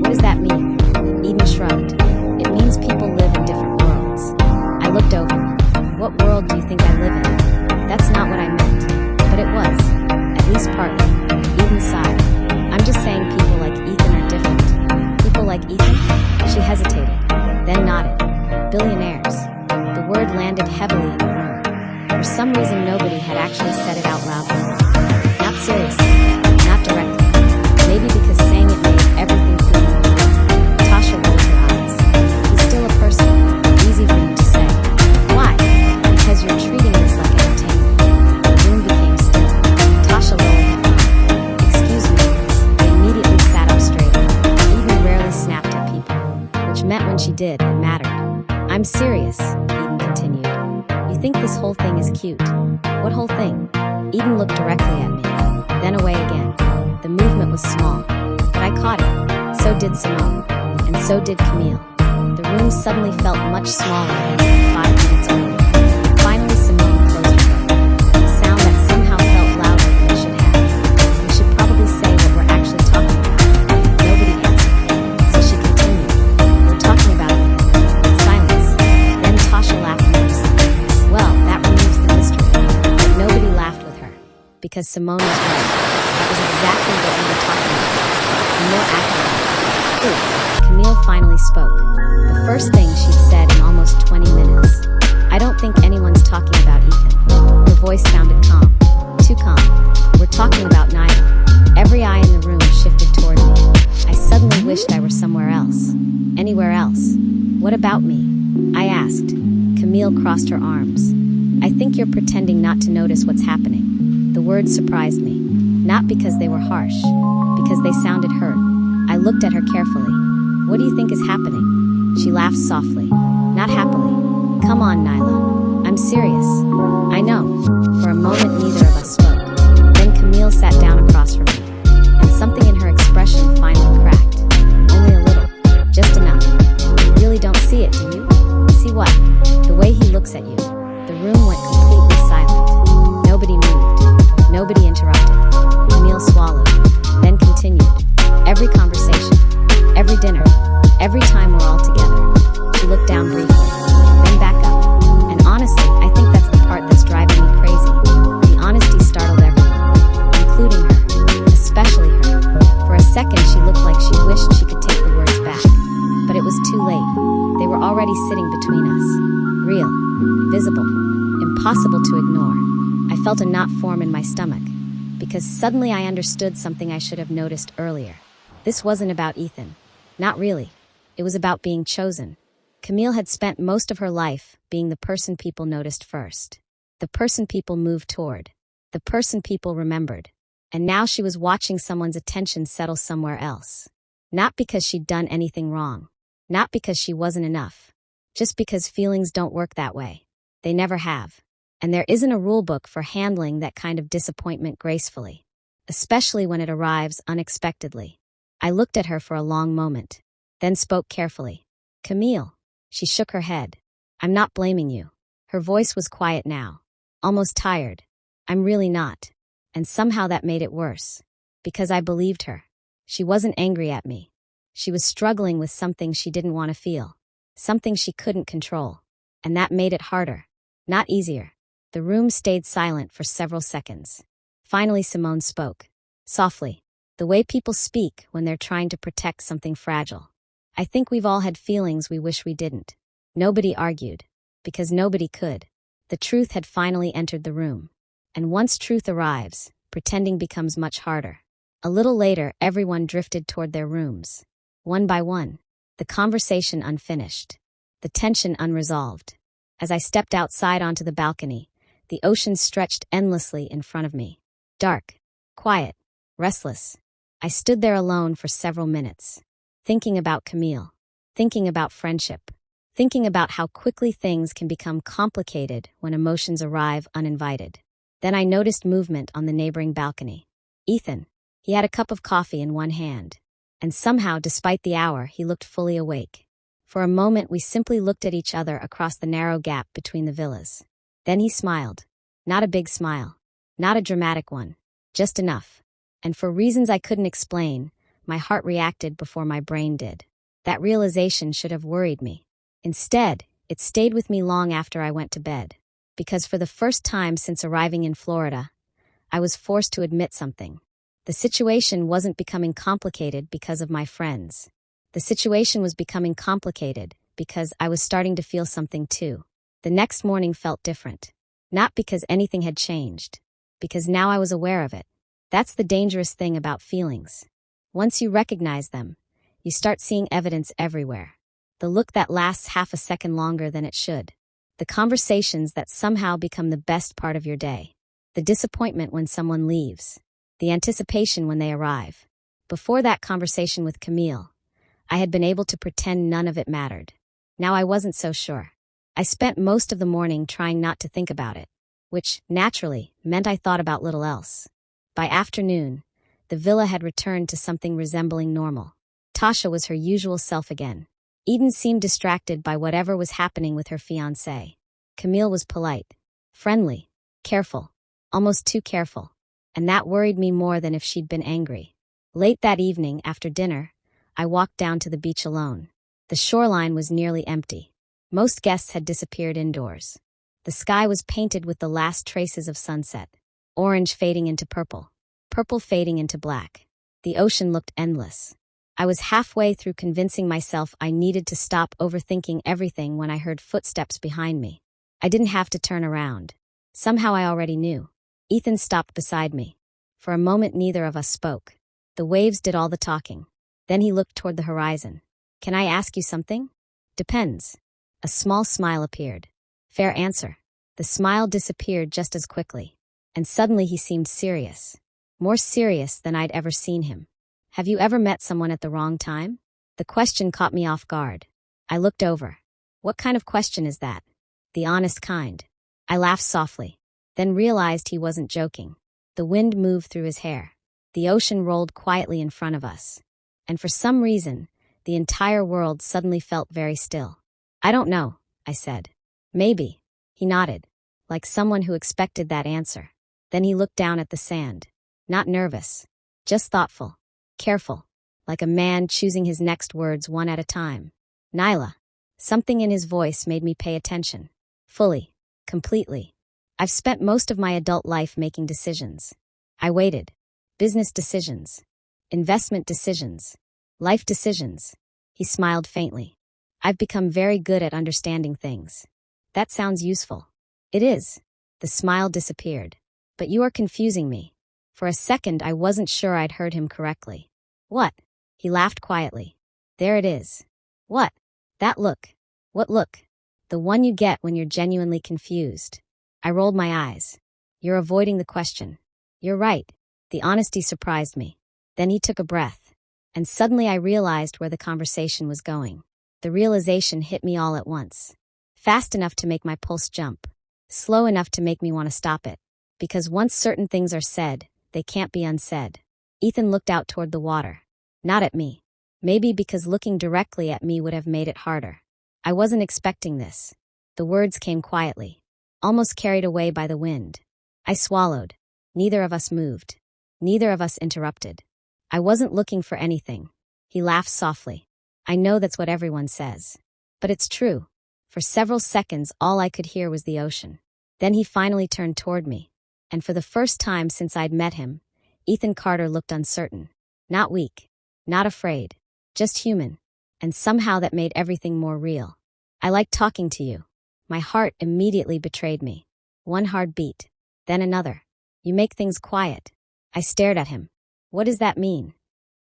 What does that mean? Eden shrugged. It means people live in different worlds. I looked over. What world do you think I live in? That's not what I meant. But it was. At least partly. Eden sighed. I'm just saying people like Ethan are different. People like Ethan? She hesitated, then nodded. Billionaires. The word landed heavily in the room. For some reason nobody had actually said it out loud before. Not seriously. Not directly. Maybe because saying it made everything feel more real. Tasha rolled her eyes. He's still a person. Easy for you to say. Why? Because you're treating this like entertainment. The room became still. Tasha lowered her phone. Excuse me. I immediately sat up straighter. Eden rarely snapped at people, which meant when she did, it mattered. I'm serious, Eden continued. You think this whole thing is cute. What whole thing? Eden looked directly at me, then away again. The movement was small, but I caught it. So did Simone, and so did Camille. The room suddenly felt much smaller than 5 minutes earlier. Finally, Simone closed her book, a sound that somehow felt louder than it should have. We should probably say what we're actually talking about. Nobody answered, so she continued. We're talking about it. Silence. Then Tasha laughed nervously. Well, that removes the mystery. But nobody laughed with her, because Simone was right. That was exactly what we were talking about. And more accurately. Ooh, Camille finally spoke. The first thing she'd said in almost 20 minutes. I don't think anyone's talking about Ethan. Her voice sounded calm. Too calm. We're talking about Nyla. Every eye in the room shifted toward me. I suddenly wished I were somewhere else. Anywhere else. What about me? I asked. Camille crossed her arms. I think you're pretending not to notice what's happening. The words surprised me. Not because they were harsh. Because they sounded hurt. I looked at her carefully. What do you think is happening? She laughed softly. Not happily. Come on, Nyla. I'm serious. I know. For a moment, neither of us spoke. Then Camille sat down across from me. And something in her expression finally cracked. Only a little. Just enough. You really don't see it, do you? See what? The way he looks at you. The room went completely silent. Nobody moved. Nobody interrupted. Camille swallowed. Then continued. Every conversation, every dinner, every time we're all together. She looked down briefly, then back up. And honestly, I think that's the part that's driving me crazy. The honesty startled everyone, including her, especially her. For a second, she looked like she wished she could take the words back. But it was too late. They were already sitting between us. Real, visible, impossible to ignore. I felt a knot form in my stomach, because suddenly I understood something I should have noticed earlier. This wasn't about Ethan. Not really. It was about being chosen. Camille had spent most of her life being the person people noticed first. The person people moved toward. The person people remembered. And now she was watching someone's attention settle somewhere else. Not because she'd done anything wrong. Not because she wasn't enough. Just because feelings don't work that way. They never have. And there isn't a rule book for handling that kind of disappointment gracefully. Especially when it arrives unexpectedly. I looked at her for a long moment. Then spoke carefully. Camille. She shook her head. I'm not blaming you. Her voice was quiet now. Almost tired. I'm really not. And somehow that made it worse. Because I believed her. She wasn't angry at me. She was struggling with something she didn't want to feel. Something she couldn't control. And that made it harder. Not easier. The room stayed silent for several seconds. Finally, Simone spoke. Softly. The way people speak when they're trying to protect something fragile. I think we've all had feelings we wish we didn't. Nobody argued. Because nobody could. The truth had finally entered the room. And once truth arrives, pretending becomes much harder. A little later, everyone drifted toward their rooms. One by one. The conversation unfinished. The tension unresolved. As I stepped outside onto the balcony, the ocean stretched endlessly in front of me. Dark. Quiet. Restless. I stood there alone for several minutes. Thinking about Camille. Thinking about friendship. Thinking about how quickly things can become complicated when emotions arrive uninvited. Then I noticed movement on the neighboring balcony. Ethan. He had a cup of coffee in one hand. And somehow, despite the hour, he looked fully awake. For a moment, we simply looked at each other across the narrow gap between the villas. Then he smiled. Not a big smile. Not a dramatic one. Just enough. And for reasons I couldn't explain, my heart reacted before my brain did. That realization should have worried me. Instead, it stayed with me long after I went to bed. Because for the first time since arriving in Florida, I was forced to admit something. The situation wasn't becoming complicated because of my friends. The situation was becoming complicated because I was starting to feel something too. The next morning felt different. Not because anything had changed. Because now I was aware of it. That's the dangerous thing about feelings. Once you recognize them, you start seeing evidence everywhere. The look that lasts half a second longer than it should. The conversations that somehow become the best part of your day. The disappointment when someone leaves. The anticipation when they arrive. Before that conversation with Camille, I had been able to pretend none of it mattered. Now I wasn't so sure. I spent most of the morning trying not to think about it, which, naturally, meant I thought about little else. By afternoon, the villa had returned to something resembling normal. Tasha was her usual self again. Eden seemed distracted by whatever was happening with her fiancé. Camille was polite, friendly, careful, almost too careful. And that worried me more than if she'd been angry. Late that evening, after dinner, I walked down to the beach alone. The shoreline was nearly empty. Most guests had disappeared indoors. The sky was painted with the last traces of sunset. Orange fading into purple. Purple fading into black. The ocean looked endless. I was halfway through convincing myself I needed to stop overthinking everything when I heard footsteps behind me. I didn't have to turn around. Somehow I already knew. Ethan stopped beside me. For a moment neither of us spoke. The waves did all the talking. Then he looked toward the horizon. Can I ask you something? Depends. A small smile appeared. Fair answer. The smile disappeared just as quickly. And suddenly he seemed serious. More serious than I'd ever seen him. Have you ever met someone at the wrong time? The question caught me off guard. I looked over. What kind of question is that? The honest kind. I laughed softly. Then realized he wasn't joking. The wind moved through his hair. The ocean rolled quietly in front of us. And for some reason, the entire world suddenly felt very still. I don't know, I said. Maybe. He nodded, like someone who expected that answer. Then he looked down at the sand. Not nervous. Just thoughtful. Careful. like a man choosing his next words one at a time. Nyla. Something in his voice made me pay attention. Fully. Completely. I've spent most of my adult life making decisions. I waited. Business decisions. Investment decisions. Life decisions. He smiled faintly. I've become very good at understanding things. That sounds useful. It is. The smile disappeared. But you are confusing me. For a second I wasn't sure I'd heard him correctly. What? He laughed quietly. There it is. What? That look. What look? The one you get when you're genuinely confused. I rolled my eyes. You're avoiding the question. You're right. The honesty surprised me. Then he took a breath. And suddenly I realized where the conversation was going. The realization hit me all at once. Fast enough to make my pulse jump. Slow enough to make me want to stop it. Because once certain things are said, they can't be unsaid. Ethan looked out toward the water. Not at me. Maybe because looking directly at me would have made it harder. I wasn't expecting this. The words came quietly, almost carried away by the wind. I swallowed. Neither of us moved. Neither of us interrupted. I wasn't looking for anything. He laughed softly. I know that's what everyone says. But it's true. For several seconds, all I could hear was the ocean. Then he finally turned toward me. And for the first time since I'd met him, Ethan Carter looked uncertain. Not weak. Not afraid. Just human. And somehow that made everything more real. I like talking to you. My heart immediately betrayed me. One hard beat. Then another. You make things quiet. I stared at him. What does that mean?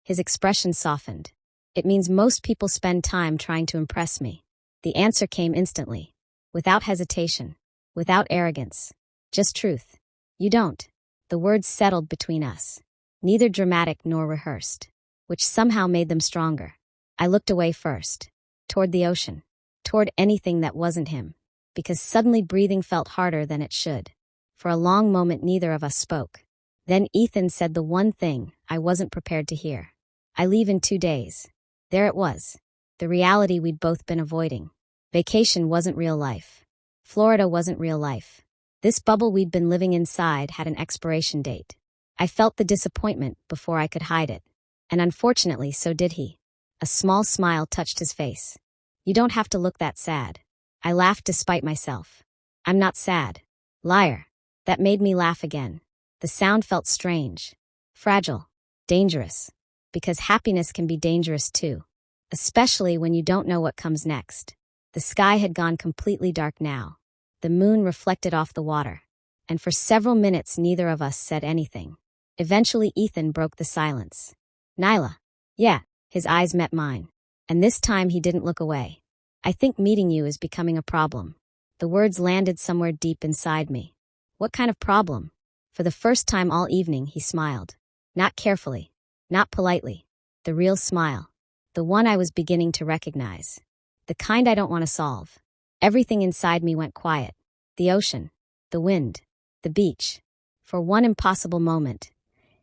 His expression softened. It means most people spend time trying to impress me. The answer came instantly. Without hesitation. Without arrogance. Just truth. You don't. The words settled between us. Neither dramatic nor rehearsed. Which somehow made them stronger. I looked away first. Toward the ocean. Toward anything that wasn't him. Because suddenly breathing felt harder than it should. For a long moment neither of us spoke. Then Ethan said the one thing I wasn't prepared to hear. I leave in 2 days. There it was. The reality we'd both been avoiding. Vacation wasn't real life. Florida wasn't real life. This bubble we'd been living inside had an expiration date. I felt the disappointment before I could hide it. And unfortunately, so did he. A small smile touched his face. You don't have to look that sad. I laughed despite myself. I'm not sad. Liar. That made me laugh again. The sound felt strange. Fragile. Dangerous. Because happiness can be dangerous too. Especially when you don't know what comes next. The sky had gone completely dark now. The moon reflected off the water. And for several minutes neither of us said anything. Eventually Ethan broke the silence. Nyla. Yeah. His eyes met mine. And this time he didn't look away. I think meeting you is becoming a problem. The words landed somewhere deep inside me. What kind of problem? For the first time all evening he smiled. Not carefully. Not politely. The real smile. The one I was beginning to recognize. The kind I don't want to solve. Everything inside me went quiet. The ocean. The wind. The beach. For one impossible moment.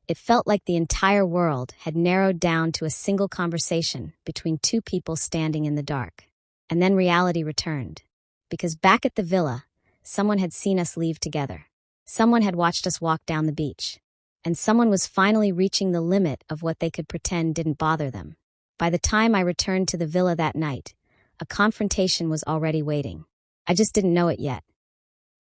It felt like the entire world had narrowed down to a single conversation between two people standing in the dark. And then reality returned. Because back at the villa, someone had seen us leave together. Someone had watched us walk down the beach. And someone was finally reaching the limit of what they could pretend didn't bother them. By the time I returned to the villa that night, a confrontation was already waiting. I just didn't know it yet.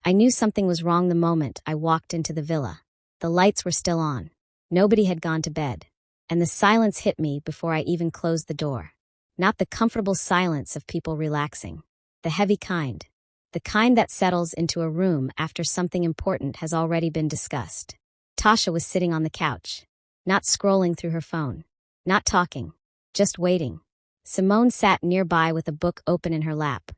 I knew something was wrong the moment I walked into the villa. The lights were still on. Nobody had gone to bed. And the silence hit me before I even closed the door. Not the comfortable silence of people relaxing. The heavy kind. The kind that settles into a room after something important has already been discussed. Tasha was sitting on the couch. Not scrolling through her phone. Not talking. Just waiting. Simone sat nearby with a book open in her lap,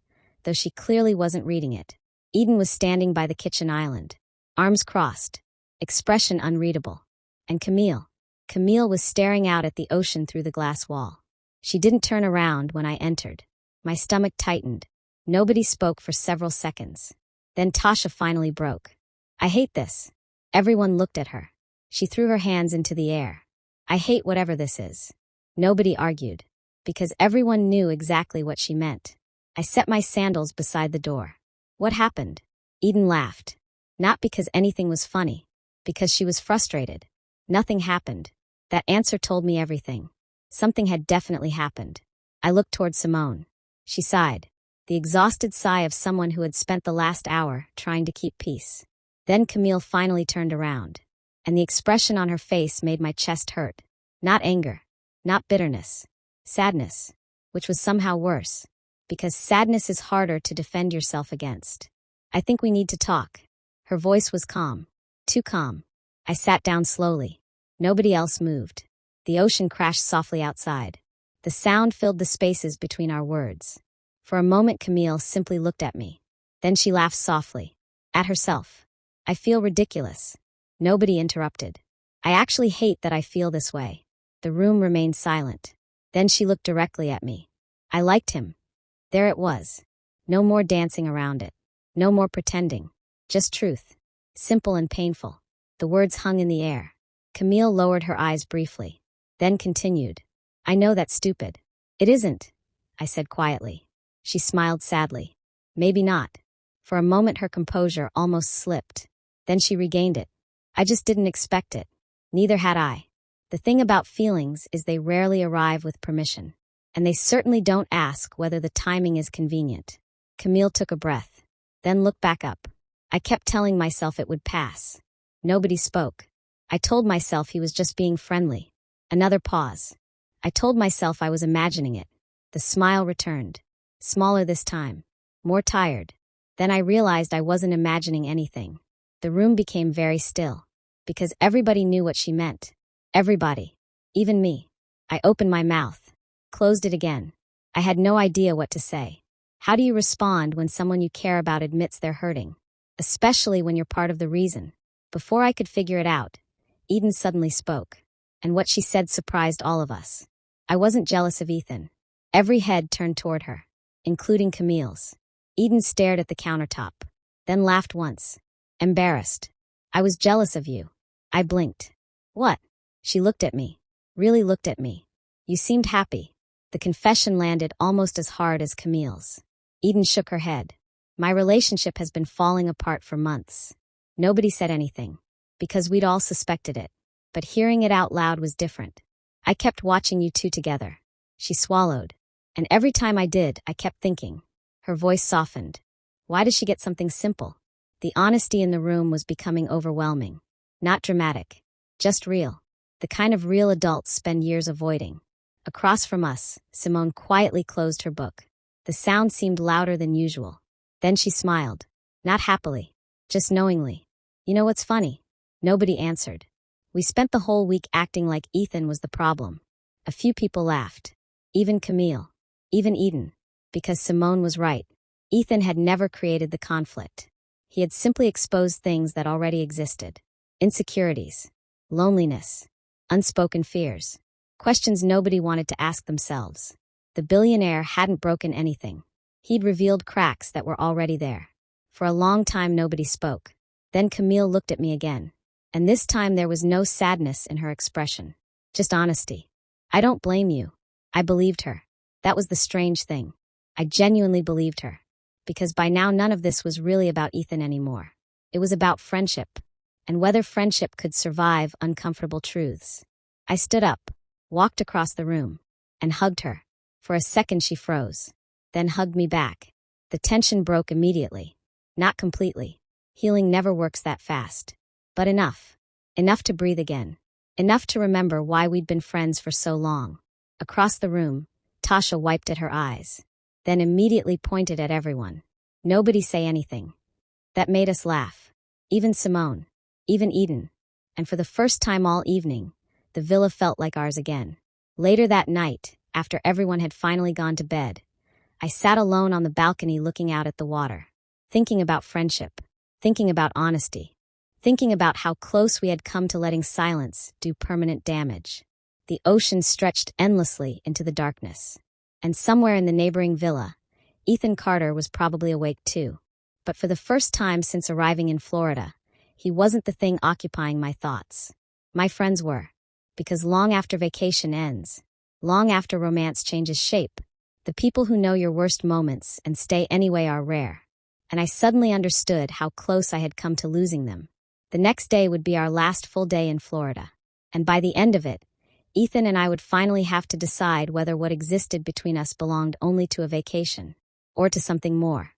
though she clearly wasn't reading it. Eden was standing by the kitchen island. Arms crossed. Expression unreadable. And Camille was staring out at the ocean through the glass wall. She didn't turn around when I entered. My stomach tightened. Nobody spoke for several seconds. Then Tasha finally broke. I hate this. Everyone looked at her. She threw her hands into the air. I hate whatever this is. Nobody argued. Because everyone knew exactly what she meant. I set my sandals beside the door. What happened? Eden laughed. Not because anything was funny. Because she was frustrated. Nothing happened. That answer told me everything. Something had definitely happened. I looked toward Simone. She sighed, the exhausted sigh of someone who had spent the last hour trying to keep peace. Then Camille finally turned around, and the expression on her face made my chest hurt. Not anger, not bitterness, sadness, which was somehow worse, because sadness is harder to defend yourself against. I think we need to talk. Her voice was calm, too calm. I sat down slowly. Nobody else moved. The ocean crashed softly outside. The sound filled the spaces between our words. For a moment, Camille simply looked at me. Then she laughed softly. At herself. I feel ridiculous. Nobody interrupted. I actually hate that I feel this way. The room remained silent. Then she looked directly at me. I liked him. There it was. No more dancing around it. No more pretending. Just truth. Simple and painful. The words hung in the air. Camille lowered her eyes briefly. Then continued. I know that's stupid. It isn't, I said quietly. She smiled sadly. Maybe not. For a moment her composure almost slipped. Then she regained it. I just didn't expect it. Neither had I. The thing about feelings is they rarely arrive with permission. And they certainly don't ask whether the timing is convenient. Camille took a breath. Then looked back up. I kept telling myself it would pass. Nobody spoke. I told myself he was just being friendly. Another pause. I told myself I was imagining it. The smile returned. Smaller this time. More tired. Then I realized I wasn't imagining anything. The room became very still. Because everybody knew what she meant. Everybody. Even me. I opened my mouth. Closed it again. I had no idea what to say. How do you respond when someone you care about admits they're hurting? Especially when you're part of the reason. Before I could figure it out, Eden suddenly spoke. And what she said surprised all of us. I wasn't jealous of Ethan. Every head turned toward her, including Camille's. Eden stared at the countertop, then laughed once. Embarrassed. I was jealous of you. I blinked. What? She looked at me. Really looked at me. You seemed happy. The confession landed almost as hard as Camille's. Eden shook her head. My relationship has been falling apart for months. Nobody said anything, because we'd all suspected it. But hearing it out loud was different. I kept watching you two together. She swallowed. And every time I did, I kept thinking. Her voice softened. Why did she get something simple? The honesty in the room was becoming overwhelming. Not dramatic. Just real. The kind of real adults spend years avoiding. Across from us, Simone quietly closed her book. The sound seemed louder than usual. Then she smiled. Not happily. Just knowingly. You know what's funny? Nobody answered. We spent the whole week acting like Ethan was the problem. A few people laughed. Even Camille. Even Eden. Because Simone was right. Ethan had never created the conflict. He had simply exposed things that already existed. Insecurities. Loneliness. Unspoken fears. Questions nobody wanted to ask themselves. The billionaire hadn't broken anything. He'd revealed cracks that were already there. For a long time nobody spoke. Then Camille looked at me again. And this time there was no sadness in her expression. Just honesty. I don't blame you. I believed her. That was the strange thing. I genuinely believed her. Because by now none of this was really about Ethan anymore. It was about friendship. And whether friendship could survive uncomfortable truths. I stood up, walked across the room, and hugged her. For a second she froze. Then hugged me back. The tension broke immediately. Not completely. Healing never works that fast. But enough. Enough to breathe again. Enough to remember why we'd been friends for so long. Across the room, Tasha wiped at her eyes. Then immediately pointed at everyone. Nobody say anything. That made us laugh. Even Simone. Even Eden. And for the first time all evening, the villa felt like ours again. Later that night, after everyone had finally gone to bed, I sat alone on the balcony looking out at the water. Thinking about friendship. Thinking about honesty. Thinking about how close we had come to letting silence do permanent damage. The ocean stretched endlessly into the darkness. And somewhere in the neighboring villa, Ethan Carter was probably awake too. But for the first time since arriving in Florida, he wasn't the thing occupying my thoughts. My friends were. Because long after vacation ends, long after romance changes shape, the people who know your worst moments and stay anyway are rare. And I suddenly understood how close I had come to losing them. The next day would be our last full day in Florida. And by the end of it, Ethan and I would finally have to decide whether what existed between us belonged only to a vacation or to something more.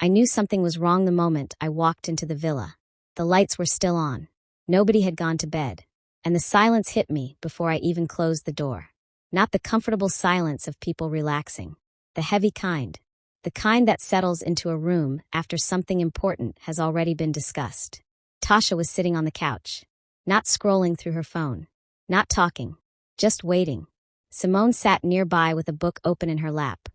I knew something was wrong the moment I walked into the villa. The lights were still on. Nobody had gone to bed. And the silence hit me before I even closed the door. Not the comfortable silence of people relaxing. The heavy kind. The kind that settles into a room after something important has already been discussed. Tasha was sitting on the couch. Not scrolling through her phone. Not talking. Just waiting. Simone sat nearby with a book open in her lap,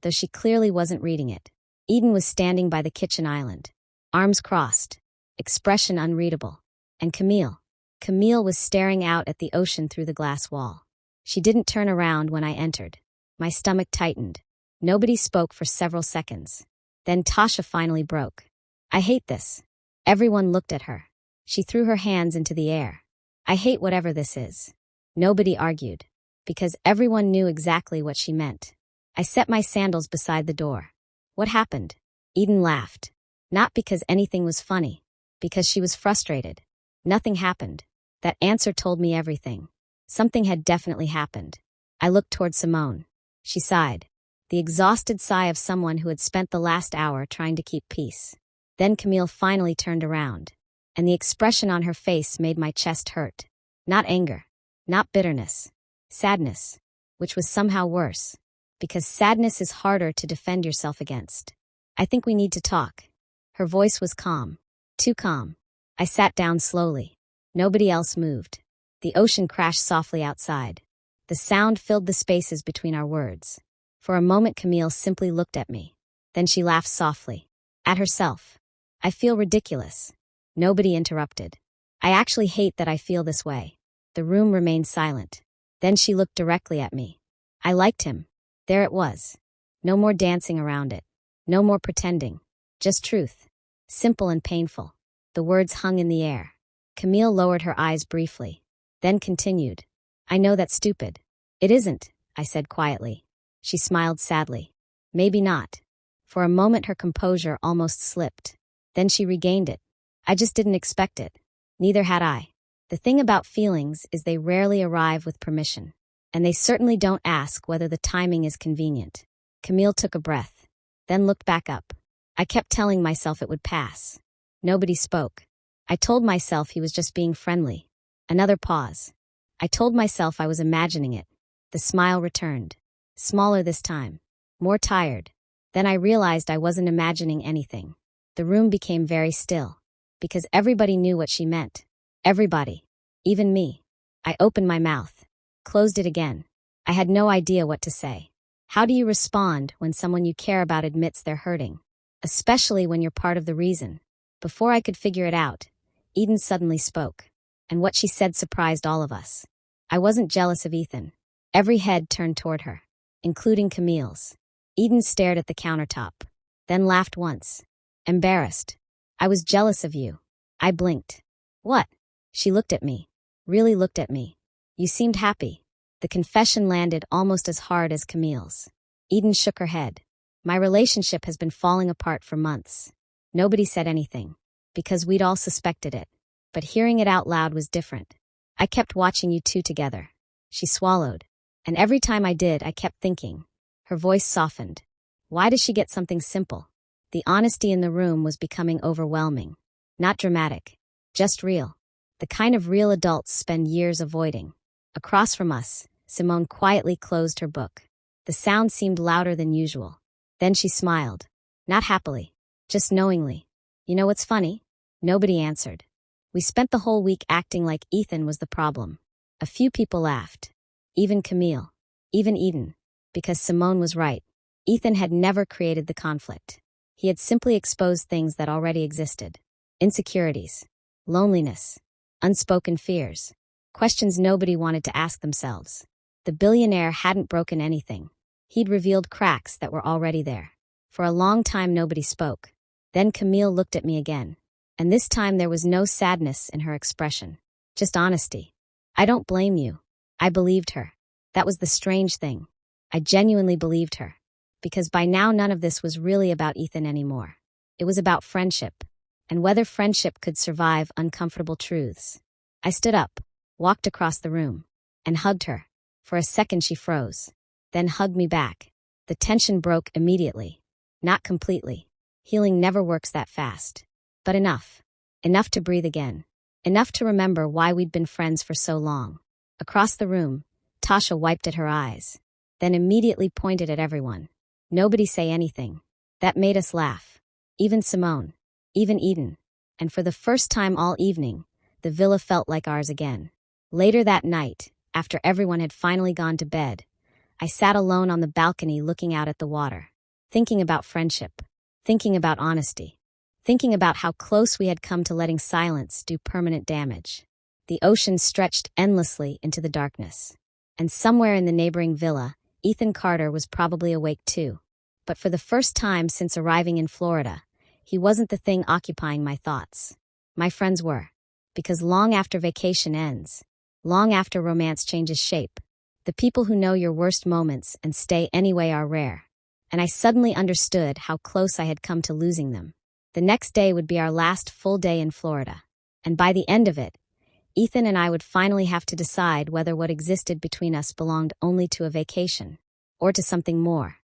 though she clearly wasn't reading it. Eden was standing by the kitchen island. Arms crossed. Expression unreadable. And Camille was staring out at the ocean through the glass wall. She didn't turn around when I entered. My stomach tightened. Nobody spoke for several seconds. Then Tasha finally broke. I hate this. Everyone looked at her. She threw her hands into the air. I hate whatever this is. Nobody argued, because everyone knew exactly what she meant. I set my sandals beside the door. What happened? Eden laughed. Not because anything was funny, because she was frustrated. Nothing happened. That answer told me everything. Something had definitely happened. I looked toward Simone. She sighed. The exhausted sigh of someone who had spent the last hour trying to keep peace. Then Camille finally turned around, and the expression on her face made my chest hurt. Not anger. Not bitterness. Sadness. Which was somehow worse. Because sadness is harder to defend yourself against. I think we need to talk. Her voice was calm. Too calm. I sat down slowly. Nobody else moved. The ocean crashed softly outside. The sound filled the spaces between our words. For a moment Camille simply looked at me. Then she laughed softly. At herself. I feel ridiculous. Nobody interrupted. I actually hate that I feel this way. The room remained silent. Then she looked directly at me. I liked him. There it was. No more dancing around it. No more pretending. Just truth. Simple and painful. The words hung in the air. Camille lowered her eyes briefly. Then continued. I know that's stupid. It isn't, I said quietly. She smiled sadly. Maybe not. For a moment her composure almost slipped. Then she regained it. I just didn't expect it. Neither had I. The thing about feelings is they rarely arrive with permission. And they certainly don't ask whether the timing is convenient. Camille took a breath. Then looked back up. I kept telling myself it would pass. Nobody spoke. I told myself he was just being friendly. Another pause. I told myself I was imagining it. The smile returned. Smaller this time. More tired. Then I realized I wasn't imagining anything. The room became very still. Because everybody knew what she meant. Everybody. Even me. I opened my mouth. Closed it again. I had no idea what to say. How do you respond when someone you care about admits they're hurting? Especially when you're part of the reason. Before I could figure it out, Eden suddenly spoke. And what she said surprised all of us. I wasn't jealous of Ethan. Every head turned toward her, including Camille's. Eden stared at the countertop, then laughed once. Embarrassed. I was jealous of you. I blinked. What? She looked at me. Really looked at me. You seemed happy. The confession landed almost as hard as Camille's. Eden shook her head. My relationship has been falling apart for months. Nobody said anything, because we'd all suspected it. But hearing it out loud was different. I kept watching you two together. She swallowed. And every time I did, I kept thinking. Her voice softened. Why does she get something simple? The honesty in the room was becoming overwhelming. Not dramatic. Just real. The kind of real adults spend years avoiding. Across from us, Simone quietly closed her book. The sound seemed louder than usual. Then she smiled. Not happily. Just knowingly. You know what's funny? Nobody answered. We spent the whole week acting like Ethan was the problem. A few people laughed. Even Camille. Even Eden. Because Simone was right. Ethan had never created the conflict. He had simply exposed things that already existed. Insecurities. Loneliness. Unspoken fears. Questions nobody wanted to ask themselves. The billionaire hadn't broken anything. He'd revealed cracks that were already there. For a long time nobody spoke. Then Camille looked at me again. And this time there was no sadness in her expression. Just honesty. I don't blame you. I believed her. That was the strange thing. I genuinely believed her. Because by now none of this was really about Ethan anymore. It was about friendship. And whether friendship could survive uncomfortable truths. I stood up. Walked across the room. and hugged her. For a second she froze, then hugged me back. The tension broke immediately. Not completely. Healing never works that fast. But enough. Enough to breathe again. Enough to remember why we'd been friends for so long. Across the room, Tasha wiped at her eyes, then immediately pointed at everyone. Nobody say anything. That made us laugh. Even Simone. Even Eden. And for the first time all evening, the villa felt like ours again. Later that night, after everyone had finally gone to bed, I sat alone on the balcony looking out at the water, thinking about friendship, thinking about honesty, thinking about how close we had come to letting silence do permanent damage. The ocean stretched endlessly into the darkness, and somewhere in the neighboring villa, Ethan Carter was probably awake too. But for the first time since arriving in Florida, he wasn't the thing occupying my thoughts. My friends were. Because long after vacation ends, long after romance changes shape, the people who know your worst moments and stay anyway are rare. And I suddenly understood how close I had come to losing them. The next day would be our last full day in Florida. And by the end of it, Ethan and I would finally have to decide whether what existed between us belonged only to a vacation or to something more.